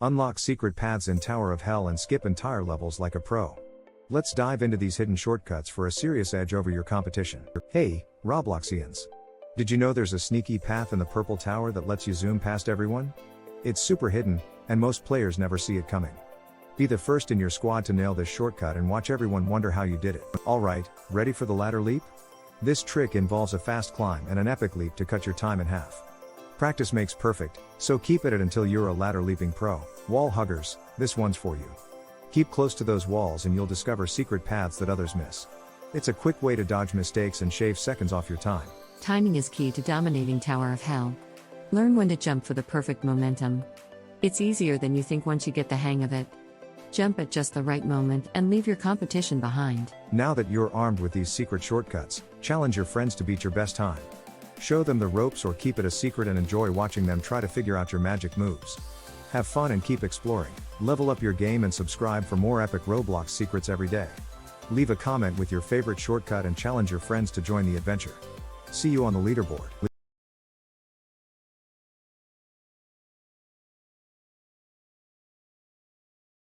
Unlock secret paths in Tower of Hell and skip entire levels like a pro. Let's dive into these hidden shortcuts for a serious edge over your competition. Hey, Robloxians! Did you know there's a sneaky path in the purple tower that lets you zoom past everyone? It's super hidden, and most players never see it coming. Be the first in your squad to nail this shortcut and watch everyone wonder how you did it. Alright, ready for the ladder leap? This trick involves a fast climb and an epic leap to cut your time in half. Practice makes perfect, so keep at it until you're a ladder leaping pro. Wall huggers, this one's for you. Keep close to those walls and you'll discover secret paths that others miss. It's a quick way to dodge mistakes and shave seconds off your time. Timing is key to dominating Tower of Hell. Learn when to jump for the perfect momentum. It's easier than you think once you get the hang of it. Jump at just the right moment and leave your competition behind. Now that you're armed with these secret shortcuts, challenge your friends to beat your best time. Show them the ropes or keep it a secret and enjoy watching them try to figure out your magic moves. Have fun and keep exploring. Level up your game and subscribe for more epic Roblox secrets every day. Leave a comment with your favorite shortcut and challenge your friends to join the adventure. See you on the leaderboard.